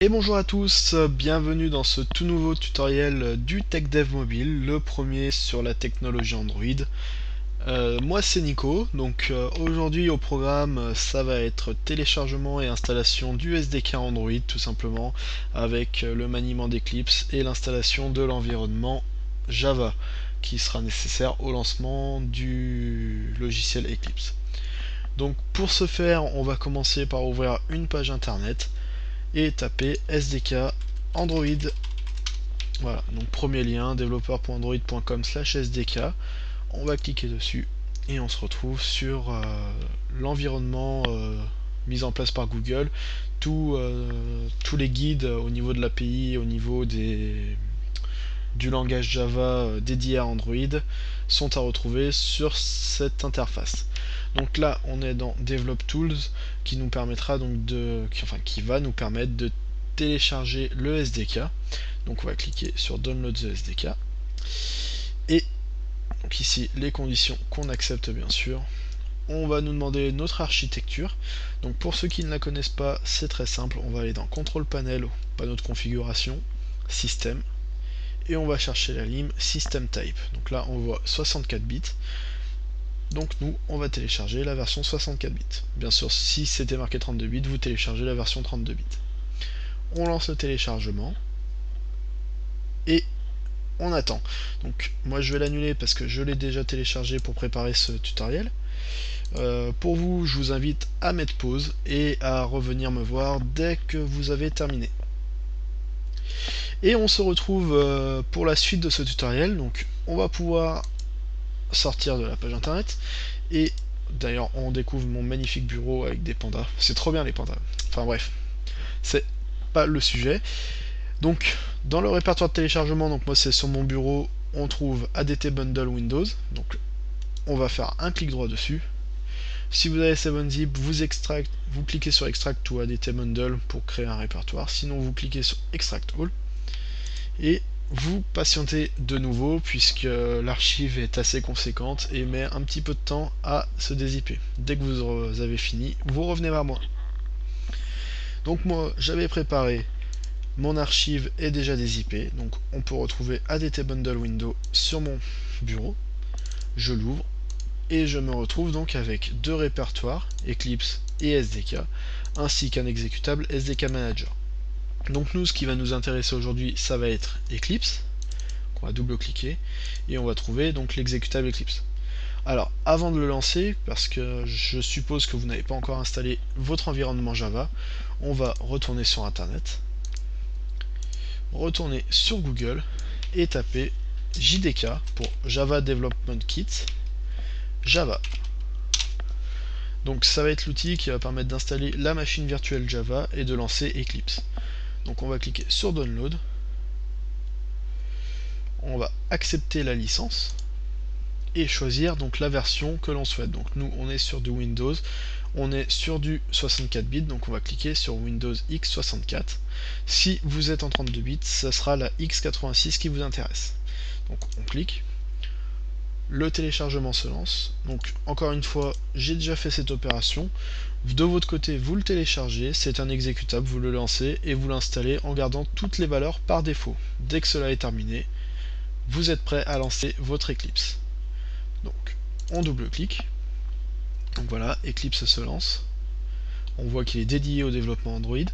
Et bonjour à tous, bienvenue dans ce tout nouveau tutoriel du TechDev Mobile, le premier sur la technologie Android. Moi c'est Nico, donc aujourd'hui au programme ça va être téléchargement et installation du SDK Android tout simplement, avec le maniement d'Eclipse et l'installation de l'environnement Java qui sera nécessaire au lancement du logiciel Eclipse. Donc pour ce faire, on va commencer par ouvrir une page internet et taper SDK Android. Voilà, donc premier lien, developer.android.com/sdk. On va cliquer dessus et on se retrouve sur l'environnement mis en place par Google. Tous les guides au niveau de l'API, au niveau du langage Java dédié à Android sont à retrouver sur cette interface. Donc là, on est dans Develop Tools qui nous permettra donc qui va nous permettre de télécharger le SDK. Donc on va cliquer sur Download the SDK et donc ici les conditions qu'on accepte bien sûr. On va nous demander notre architecture. Donc pour ceux qui ne la connaissent pas, c'est très simple. On va aller dans Control Panel, panneau de configuration, Système, et on va chercher la ligne System Type. Donc là on voit 64 bits. Donc nous on va télécharger la version 64 bits. Bien sûr si c'était marqué 32 bits, vous téléchargez la version 32 bits. On lance le téléchargement et on attend. Donc moi je vais l'annuler parce que je l'ai déjà téléchargé pour préparer ce tutoriel. Pour vous, je vous invite à mettre pause et à revenir me voir dès que vous avez terminé. Et on se retrouve pour la suite de ce tutoriel. Donc on va pouvoir sortir de la page internet et d'ailleurs on découvre mon magnifique bureau avec des pandas. C'est trop bien les pandas. Enfin bref, c'est pas le sujet. Donc dans le répertoire de téléchargement, donc moi c'est sur mon bureau, on trouve ADT Bundle Windows. Donc on va faire un clic droit dessus. Si vous avez 7-zip, vous cliquez sur Extract to ADT Bundle pour créer un répertoire. Sinon, vous cliquez sur Extract All et vous patientez de nouveau puisque l'archive est assez conséquente et met un petit peu de temps à se dézipper. Dès que vous avez fini, vous revenez vers moi. Donc moi, j'avais préparé mon archive est déjà dézippée, donc on peut retrouver ADT Bundle Window sur mon bureau. Je l'ouvre et je me retrouve donc avec deux répertoires, Eclipse et SDK, ainsi qu'un exécutable SDK Manager. Donc nous, ce qui va nous intéresser aujourd'hui, ça va être Eclipse. On va double-cliquer et on va trouver donc l'exécutable Eclipse. Alors, avant de le lancer, parce que je suppose que vous n'avez pas encore installé votre environnement Java, on va retourner sur Internet, retourner sur Google et taper JDK pour Java Development Kit, Java. Donc ça va être l'outil qui va permettre d'installer la machine virtuelle Java et de lancer Eclipse. Donc on va cliquer sur Download, on va accepter la licence et choisir donc la version que l'on souhaite. Donc nous on est sur du Windows, on est sur du 64 bits, donc on va cliquer sur Windows x64. Si vous êtes en 32 bits, ça sera la x86 qui vous intéresse. Donc on clique, le téléchargement se lance. Donc encore une fois, j'ai déjà fait cette opération. De votre côté, vous le téléchargez, c'est un exécutable, vous le lancez et vous l'installez en gardant toutes les valeurs par défaut. Dès que cela est terminé, vous êtes prêt à lancer votre Eclipse. Donc on double-clique. Donc voilà, Eclipse se lance. On voit qu'il est dédié au développement Android.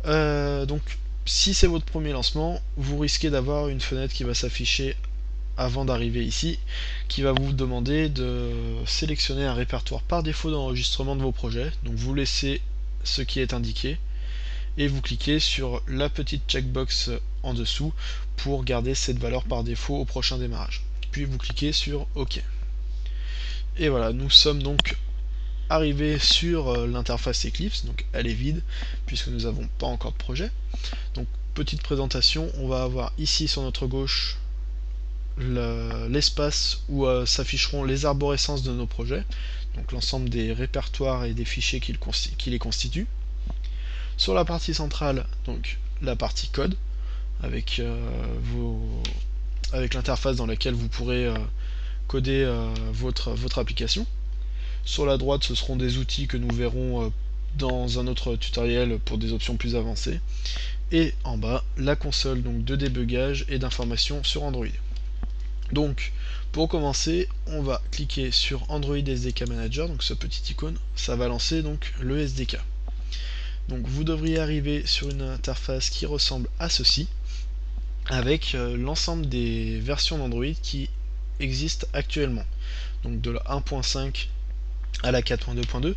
Donc si c'est votre premier lancement, vous risquez d'avoir une fenêtre qui va s'afficher avant d'arriver ici, qui va vous demander de sélectionner un répertoire par défaut d'enregistrement de vos projets. Donc vous laissez ce qui est indiqué et vous cliquez sur la petite checkbox en dessous pour garder cette valeur par défaut au prochain démarrage. Puis vous cliquez sur OK. Et voilà, nous sommes donc arrivés sur l'interface Eclipse, donc elle est vide puisque nous n'avons pas encore de projet. Donc petite présentation, on va avoir ici sur notre gauche l'espace où s'afficheront les arborescences de nos projets, donc l'ensemble des répertoires et des fichiers qui les constituent. Sur la partie centrale, donc la partie code, avec, avec l'interface dans laquelle vous pourrez coder votre application. Sur la droite, ce seront des outils que nous verrons dans un autre tutoriel pour des options plus avancées. Et en bas, la console donc de débugage et d'information sur Android. Donc, pour commencer, on va cliquer sur Android SDK Manager, donc ce petit icône, ça va lancer donc le SDK. Donc vous devriez arriver sur une interface qui ressemble à ceci, avec l'ensemble des versions d'Android qui existent actuellement. Donc de la 1.5 à la 4.2.2.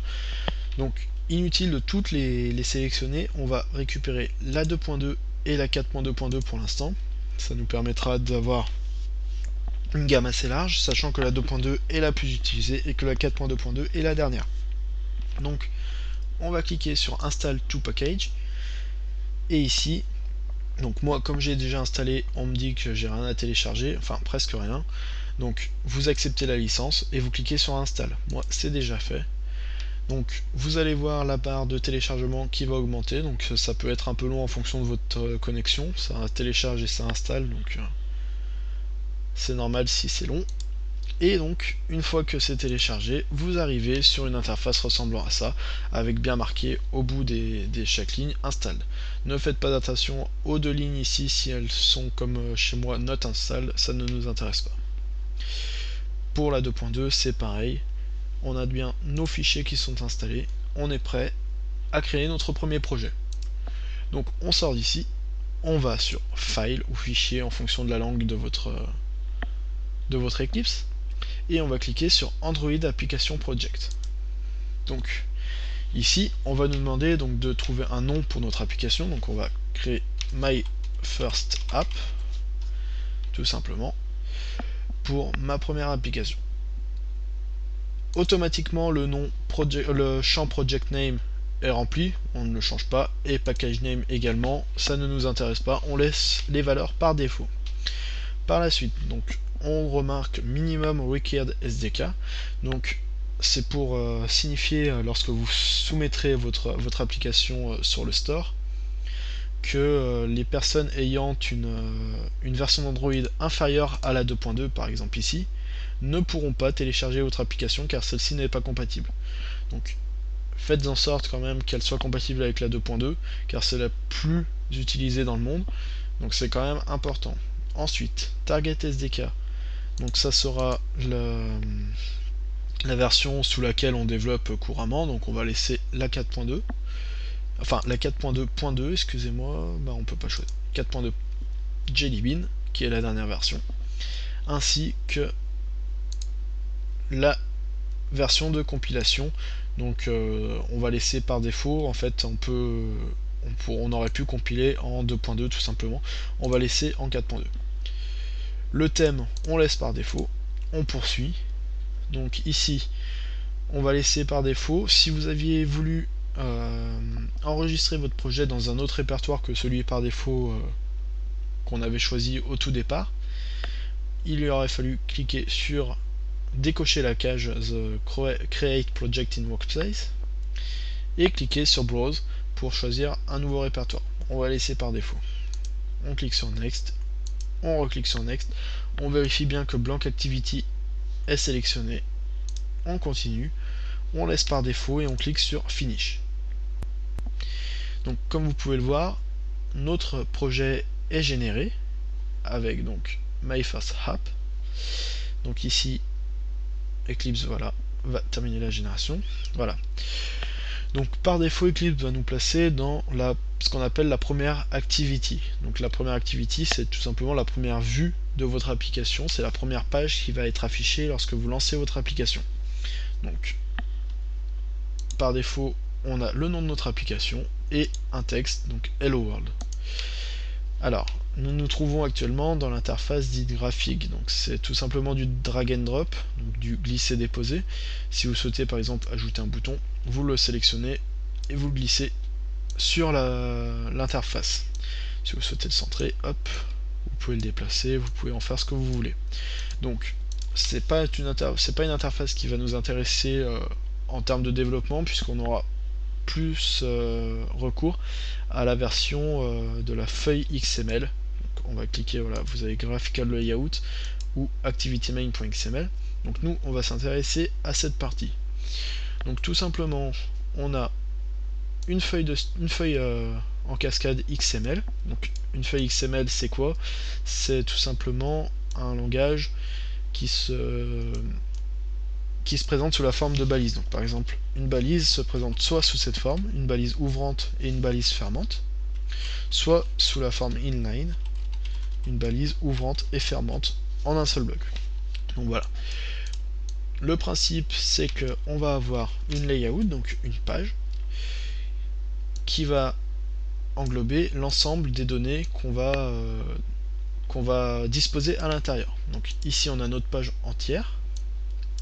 Donc inutile de toutes les sélectionner, on va récupérer la 2.2 et la 4.2.2 pour l'instant. Ça nous permettra d'avoir une gamme assez large, sachant que la 2.2 est la plus utilisée et que la 4.2.2 est la dernière. Donc on va cliquer sur Install to Package, et ici, donc moi comme j'ai déjà installé, on me dit que j'ai rien à télécharger, enfin presque rien. Donc vous acceptez la licence et vous cliquez sur Install. Moi c'est déjà fait. Donc vous allez voir la barre de téléchargement qui va augmenter, donc ça peut être un peu long en fonction de votre connexion, ça télécharge et ça installe, donc c'est normal si c'est long. Et donc une fois que c'est téléchargé, vous arrivez sur une interface ressemblant à ça, avec bien marqué au bout des chaque ligne install. Ne faites pas attention aux deux lignes ici, si elles sont comme chez moi not install, ça ne nous intéresse pas. Pour la 2.2 c'est pareil, on a bien nos fichiers qui sont installés, on est prêt à créer notre premier projet. Donc on sort d'ici, on va sur File ou Fichier en fonction de la langue de votre Eclipse, et on va cliquer sur Android Application Project. Donc ici on va nous demander donc de trouver un nom pour notre application, donc on va créer My First App tout simplement pour ma première application. Automatiquement le champ Project Name est rempli, on ne le change pas, et Package Name également, ça ne nous intéresse pas, on laisse les valeurs par défaut. Par la suite, donc on remarque Minimum Required SDK, donc c'est pour signifier lorsque vous soumettrez votre application sur le store que les personnes ayant une version d'Android inférieure à la 2.2 par exemple ici ne pourront pas télécharger votre application car celle-ci n'est pas compatible. Donc faites en sorte quand même qu'elle soit compatible avec la 2.2 car c'est la plus utilisée dans le monde, donc c'est quand même important. Ensuite, Target SDK, donc ça sera la version sous laquelle on développe couramment, donc on va laisser la 4.2, enfin la 4.2.2, excusez-moi, bah on peut pas choisir, 4.2 Jelly Bean, qui est la dernière version, ainsi que la version de compilation, donc on va laisser par défaut, en fait on aurait pu compiler en 2.2 tout simplement, on va laisser en 4.2. Le thème on laisse par défaut, on poursuit, donc ici on va laisser par défaut. Si vous aviez voulu enregistrer votre projet dans un autre répertoire que celui par défaut qu'on avait choisi au tout départ, il lui aurait fallu cliquer sur décocher la cage The Create Project in Workspace et cliquer sur Browse pour choisir un nouveau répertoire. On va laisser par défaut. On clique sur Next, on reclique sur Next, on vérifie bien que Blank Activity est sélectionné, on continue, on laisse par défaut et on clique sur Finish. Donc comme vous pouvez le voir, notre projet est généré avec donc My First App. Donc ici Eclipse voilà va terminer la génération. Voilà. Donc par défaut Eclipse va nous placer dans ce qu'on appelle la première activity. Donc la première activity c'est tout simplement la première vue de votre application, c'est la première page qui va être affichée lorsque vous lancez votre application. Donc par défaut on a le nom de notre application et un texte, donc Hello World. Alors, nous nous trouvons actuellement dans l'interface dite graphique, donc c'est tout simplement du drag and drop, donc du glisser-déposer. Si vous souhaitez par exemple ajouter un bouton, vous le sélectionnez et vous le glissez sur l'interface. Si vous souhaitez le centrer, hop, vous pouvez le déplacer, vous pouvez en faire ce que vous voulez. Donc, c'est pas une interface qui va nous intéresser en termes de développement, puisqu'on aura plus recours à la version de la feuille XML. Donc on va cliquer, voilà, vous avez Graphical Layout ou ActivityMain.xml. Donc nous, on va s'intéresser à cette partie. Donc tout simplement, on a une feuille en cascade XML. Donc une feuille XML, c'est quoi? C'est tout simplement un langage qui se présente sous la forme de balises. Donc par exemple, une balise se présente soit sous cette forme, une balise ouvrante et une balise fermante, soit sous la forme inline, une balise ouvrante et fermante en un seul bloc. Donc voilà. Le principe, c'est qu'on va avoir une layout, donc une page, qui va englober l'ensemble des données qu'on va disposer à l'intérieur. Donc ici, on a notre page entière,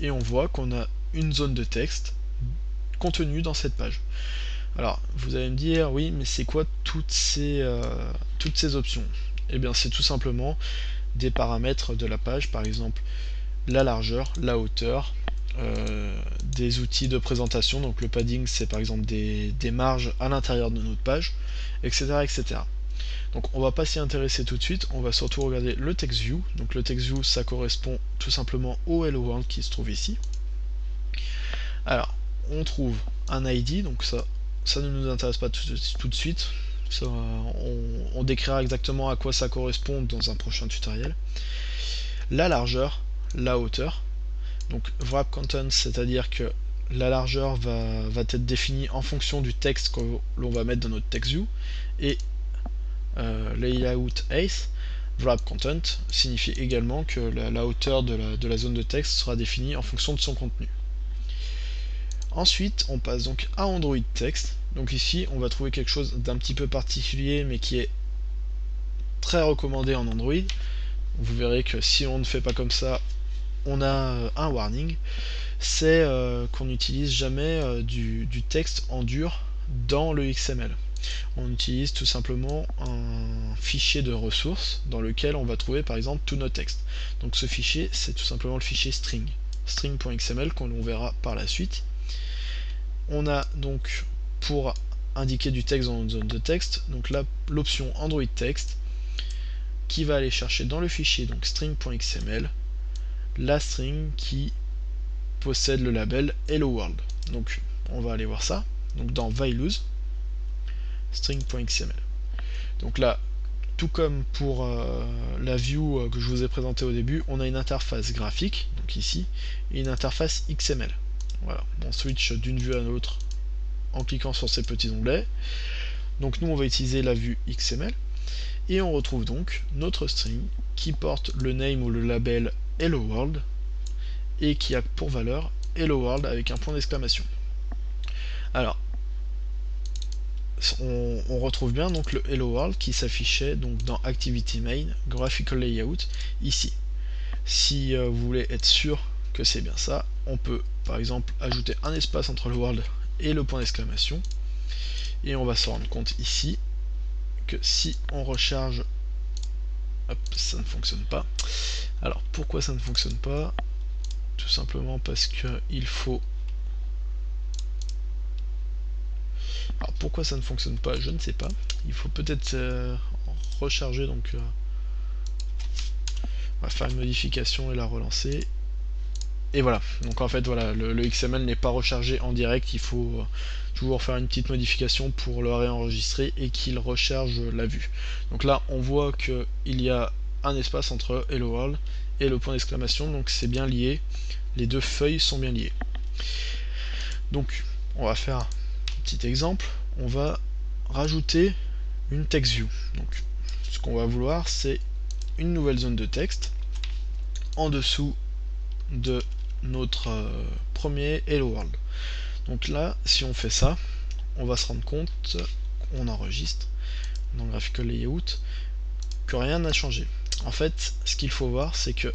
et on voit qu'on a une zone de texte contenue dans cette page. Alors, vous allez me dire, oui, mais c'est quoi toutes ces options? Eh bien, c'est tout simplement des paramètres de la page, par exemple la largeur, la hauteur, des outils de présentation, donc le padding c'est par exemple des marges à l'intérieur de notre page, etc., etc. Donc on va pas s'y intéresser tout de suite, on va surtout regarder le text view. Donc le text view, ça correspond tout simplement au hello world qui se trouve ici. Alors on trouve un ID, donc ça ne nous intéresse pas tout de suite. Ça, on décrira exactement à quoi ça correspond dans un prochain tutoriel. La largeur, la hauteur. Donc wrap content, c'est-à-dire que la largeur va être définie en fonction du texte que l'on va mettre dans notre text view, et layout height, wrap content, signifie également que la hauteur de la zone de texte sera définie en fonction de son contenu. Ensuite, on passe donc à Android Text. Donc ici, on va trouver quelque chose d'un petit peu particulier, mais qui est très recommandé en Android. Vous verrez que si on ne fait pas comme ça, on a un warning. C'est qu'on n'utilise jamais du texte en dur dans le XML. On utilise tout simplement un fichier de ressources dans lequel on va trouver par exemple tout notre texte. Donc ce fichier, c'est tout simplement le fichier string.xml qu'on verra par la suite. On a donc, pour indiquer du texte dans notre zone de texte, donc là l'option Android Text qui va aller chercher dans le fichier donc string.xml la string qui possède le label Hello World. Donc on va aller voir ça. Donc dans values string.xml. Donc là, tout comme pour la view que je vous ai présentée au début, on a une interface graphique, donc ici, et une interface XML. Voilà, on switch d'une vue à l'autre en cliquant sur ces petits onglets. Donc nous on va utiliser la vue XML, et on retrouve donc notre string qui porte le name ou le label Hello World, et qui a pour valeur Hello World avec un point d'exclamation. Alors, on retrouve bien donc le Hello World qui s'affichait donc dans Activity Main, Graphical Layout, ici. Si vous voulez être sûr que c'est bien ça, on peut par exemple ajouter un espace entre le world et le point d'exclamation, et on va se rendre compte ici que si on recharge, hop, ça ne fonctionne pas. Alors pourquoi ça ne fonctionne pas? Tout simplement parce que il faut... Alors pourquoi ça ne fonctionne pas, je ne sais pas. Il faut peut-être recharger, donc on va faire une modification et la relancer. Et voilà, donc en fait voilà, le XML n'est pas rechargé en direct, il faut toujours faire une petite modification pour le réenregistrer et qu'il recharge la vue. Donc là on voit qu'il y a un espace entre Hello World et le point d'exclamation, donc c'est bien lié, les deux feuilles sont bien liées. Donc on va faire un petit exemple, on va rajouter une text view. Donc ce qu'on va vouloir, c'est une nouvelle zone de texte en dessous de notre premier Hello World. Donc là, si on fait ça, on va se rendre compte, on enregistre dans Graphical Layout, que rien n'a changé. En fait, ce qu'il faut voir, c'est que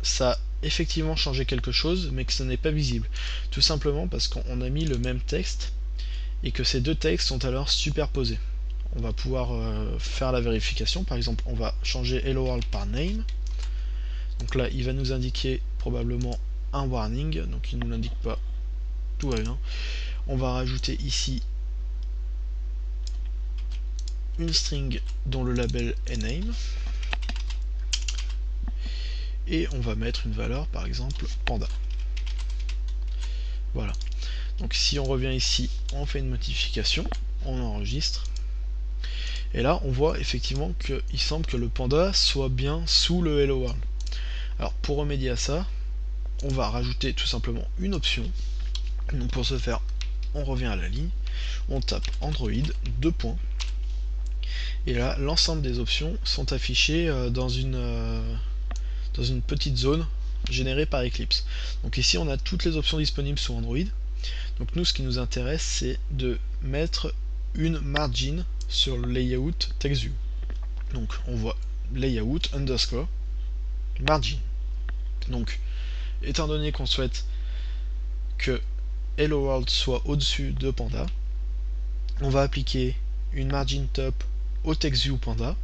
ça a effectivement changé quelque chose, mais que ce n'est pas visible. Tout simplement parce qu'on a mis le même texte et que ces deux textes sont alors superposés. On va pouvoir faire la vérification. Par exemple, on va changer Hello World par name. Donc là, il va nous indiquer probablement un warning, donc il ne nous l'indique pas, tout va bien. On va rajouter ici une string dont le label est name, et on va mettre une valeur, par exemple panda. Voilà. Donc si on revient ici, on fait une modification, on enregistre. Et là, on voit effectivement qu'il semble que le panda soit bien sous le Hello World. Alors pour remédier à ça, on va rajouter tout simplement une option. Donc pour ce faire, on revient à la ligne, on tape Android, deux points, et là l'ensemble des options sont affichées dans une petite zone générée par Eclipse. Donc ici on a toutes les options disponibles sous Android. Donc nous, ce qui nous intéresse, c'est de mettre une margin sur le layout TextView. Donc on voit layout underscore margin. Donc étant donné qu'on souhaite que Hello World soit au-dessus de Panda, on va appliquer une margin top au TextView Panda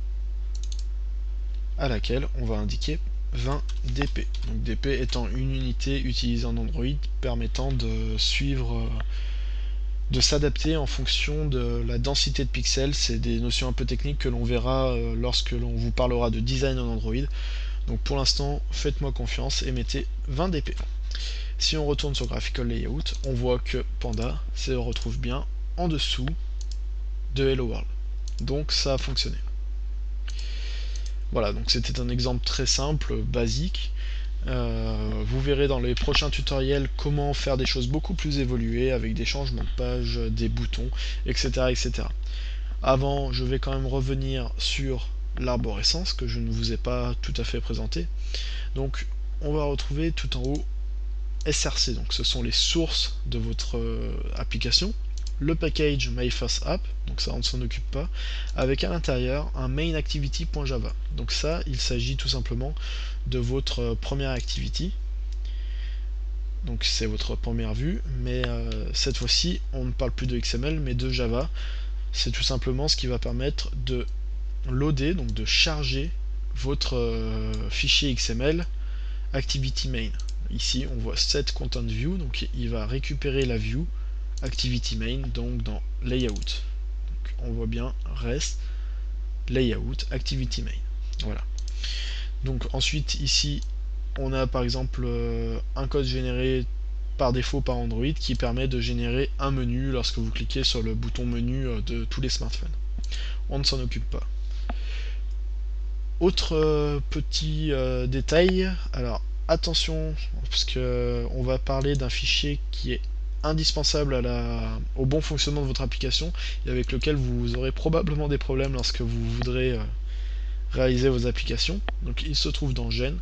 à laquelle on va indiquer 20 dp. Donc dp étant une unité utilisée en Android permettant de suivre, de s'adapter en fonction de la densité de pixels. C'est des notions un peu techniques que l'on verra lorsque l'on vous parlera de design en Android. Donc pour l'instant, faites-moi confiance et mettez 20 dp. Si on retourne sur Graphical Layout, on voit que Panda se retrouve bien en dessous de Hello World. Donc ça a fonctionné. Voilà, donc c'était un exemple très simple, basique. Vous verrez dans les prochains tutoriels comment faire des choses beaucoup plus évoluées avec des changements de page, des boutons, etc. etc. Avant, je vais quand même revenir sur l'arborescence que je ne vous ai pas tout à fait présenté. Donc on va retrouver tout en haut SRC, donc ce sont les sources de votre application, le package MyFirstApp, donc ça on ne s'en occupe pas, avec à l'intérieur un mainActivity.java. Donc ça, il s'agit tout simplement de votre première activity. Donc c'est votre première vue, mais cette fois-ci on ne parle plus de XML mais de Java. C'est tout simplement ce qui va permettre de loader, donc de charger votre fichier XML activity main. Ici on voit set content view, donc il va récupérer la view activity main donc dans layout. Donc on voit bien rest layout activity main. Voilà. Donc ensuite ici on a par exemple un code généré par défaut par Android qui permet de générer un menu lorsque vous cliquez sur le bouton menu de tous les smartphones. On ne s'en occupe pas. Autre petit détail, alors attention parce que on va parler d'un fichier qui est indispensable au bon fonctionnement de votre application et avec lequel vous aurez probablement des problèmes lorsque vous voudrez réaliser vos applications. Donc il se trouve dans Gen,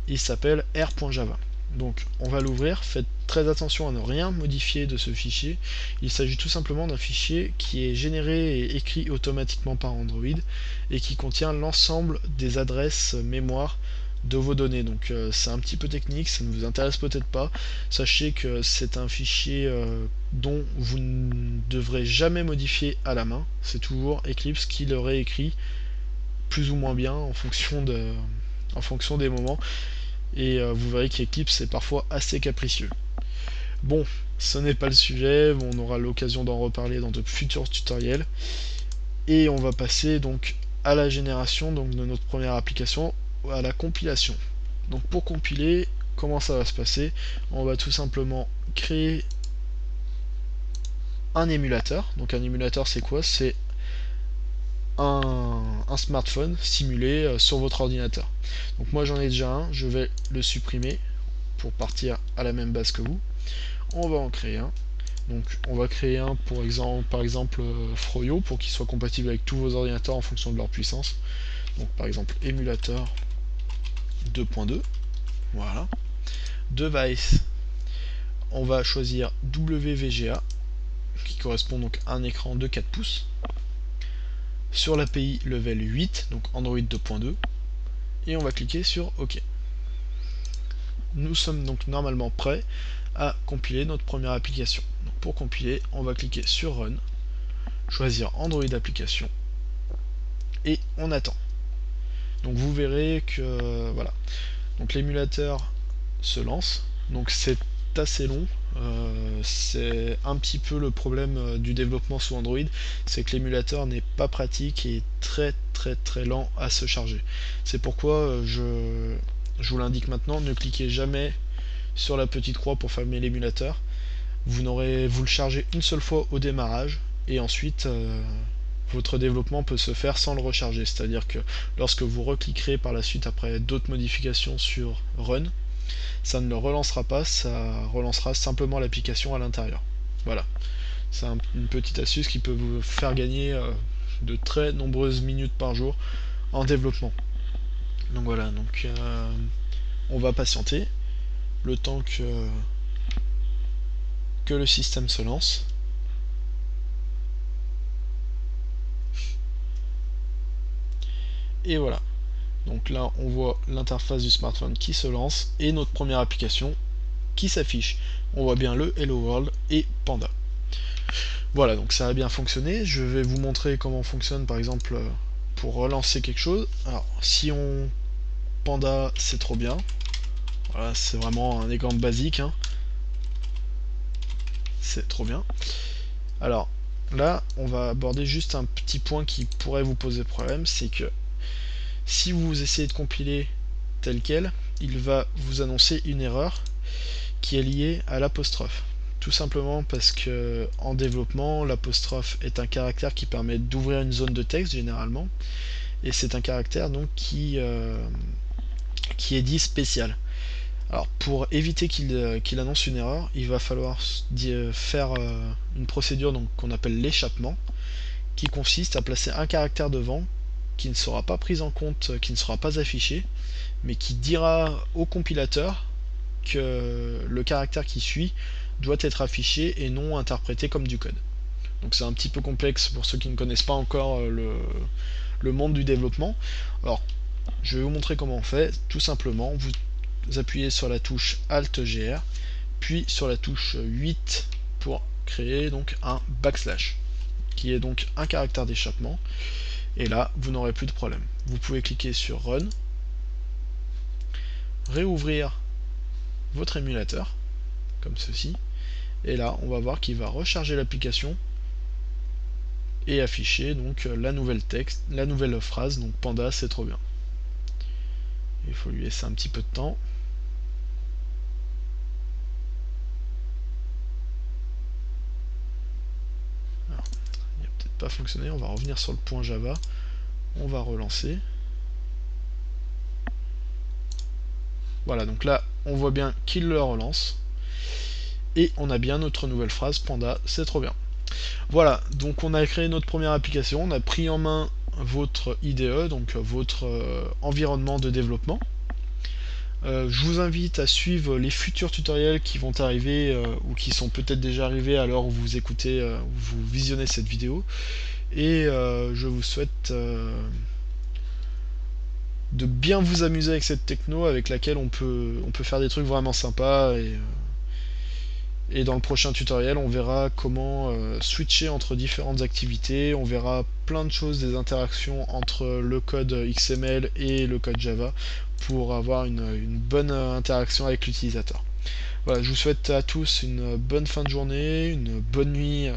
il s'appelle r.java. Donc on va l'ouvrir, faites très attention à ne rien modifier de ce fichier. Il s'agit tout simplement d'un fichier qui est généré et écrit automatiquement par Android et qui contient l'ensemble des adresses mémoire de vos données. Donc c'est un petit peu technique, ça ne vous intéresse peut-être pas. Sachez que c'est un fichier dont vous ne devrez jamais modifier à la main. C'est toujours Eclipse qui le réécrit plus ou moins bien en fonction des moments. Et vous verrez qu'Eclipse est parfois assez capricieux. Bon, ce n'est pas le sujet, on aura l'occasion d'en reparler dans de futurs tutoriels. Et on va passer donc à la génération donc, de notre première application, à la compilation. Donc pour compiler, comment ça va se passer? On va tout simplement créer un émulateur. Donc un émulateur c'est quoi? C'est un smartphone simulé sur votre ordinateur. Donc moi j'en ai déjà un, je vais le supprimer pour partir à la même base que vous. On va en créer un. Donc on va créer un par exemple Froyo pour qu'il soit compatible avec tous vos ordinateurs en fonction de leur puissance. Donc par exemple émulateur 2.2. Voilà. Device, on va choisir WVGA qui correspond donc à un écran de 4 pouces. Sur l'API level 8, donc Android 2.2, et on va cliquer sur OK. Nous sommes donc normalement prêts à compiler notre première application. Donc pour compiler, on va cliquer sur Run, choisir Android Application, et on attend. Donc vous verrez que voilà. Donc l'émulateur se lance, donc c'est assez long. C'est un petit peu le problème du développement sous Android, c'est que l'émulateur n'est pas pratique et très lent à se charger. C'est pourquoi je vous l'indique maintenant, ne cliquez jamais sur la petite croix pour fermer l'émulateur. vous le chargez une seule fois au démarrage, et ensuite votre développement peut se faire sans le recharger. C'est-à-dire que lorsque vous recliquerez par la suite après d'autres modifications sur Run, ça ne le relancera pas, ça relancera simplement l'application à l'intérieur. Voilà, c'est une petite astuce qui peut vous faire gagner de très nombreuses minutes par jour en développement. Donc voilà, on va patienter le temps que le système se lance. Et voilà, donc là on voit l'interface du smartphone qui se lance et notre première application qui s'affiche. On voit bien le Hello World et Panda. Voilà, donc ça a bien fonctionné. Je vais vous montrer comment fonctionne par exemple pour relancer quelque chose. Alors si on Panda, c'est trop bien. Voilà, c'est vraiment un exemple basique, hein. C'est trop bien. Alors là, on va aborder juste un petit point qui pourrait vous poser problème, c'est que si vous essayez de compiler tel quel, il va vous annoncer une erreur qui est liée à l'apostrophe. Tout simplement parce que en développement, l'apostrophe est un caractère qui permet d'ouvrir une zone de texte généralement, et c'est un caractère donc qui est dit spécial. Alors pour éviter qu'il annonce une erreur, il va falloir faire une procédure qu'on appelle l'échappement, qui consiste à placer un caractère devant qui ne sera pas pris en compte, qui ne sera pas affiché, mais qui dira au compilateur que le caractère qui suit doit être affiché et non interprété comme du code. Donc c'est un petit peu complexe pour ceux qui ne connaissent pas encore le monde du développement. Alors je vais vous montrer comment on fait. Tout simplement, vous appuyez sur la touche Alt-GR, puis sur la touche 8 pour créer donc un backslash, qui est donc un caractère d'échappement. Et là, vous n'aurez plus de problème. Vous pouvez cliquer sur Run, réouvrir votre émulateur, comme ceci, et là, on va voir qu'il va recharger l'application et afficher donc la nouvelle phrase, donc Panda, c'est trop bien. Il faut lui laisser un petit peu de temps. Alors, il n'a peut-être pas fonctionné, on va revenir sur le point Java, on va relancer. Voilà, donc là, on voit bien qu'il le relance. Et on a bien notre nouvelle phrase, Panda, c'est trop bien. Voilà, donc on a créé notre première application, on a pris en main votre IDE, donc votre environnement de développement. Je vous invite à suivre les futurs tutoriels qui vont arriver ou qui sont peut-être déjà arrivés à l'heure où vous écoutez, vous visionnez cette vidéo. Et je vous souhaite de bien vous amuser avec cette techno avec laquelle on peut faire des trucs vraiment sympas. Et dans le prochain tutoriel, on verra comment switcher entre différentes activités, on verra plein de choses, des interactions entre le code XML et le code Java pour avoir une bonne interaction avec l'utilisateur. Voilà, je vous souhaite à tous une bonne fin de journée, une bonne nuit.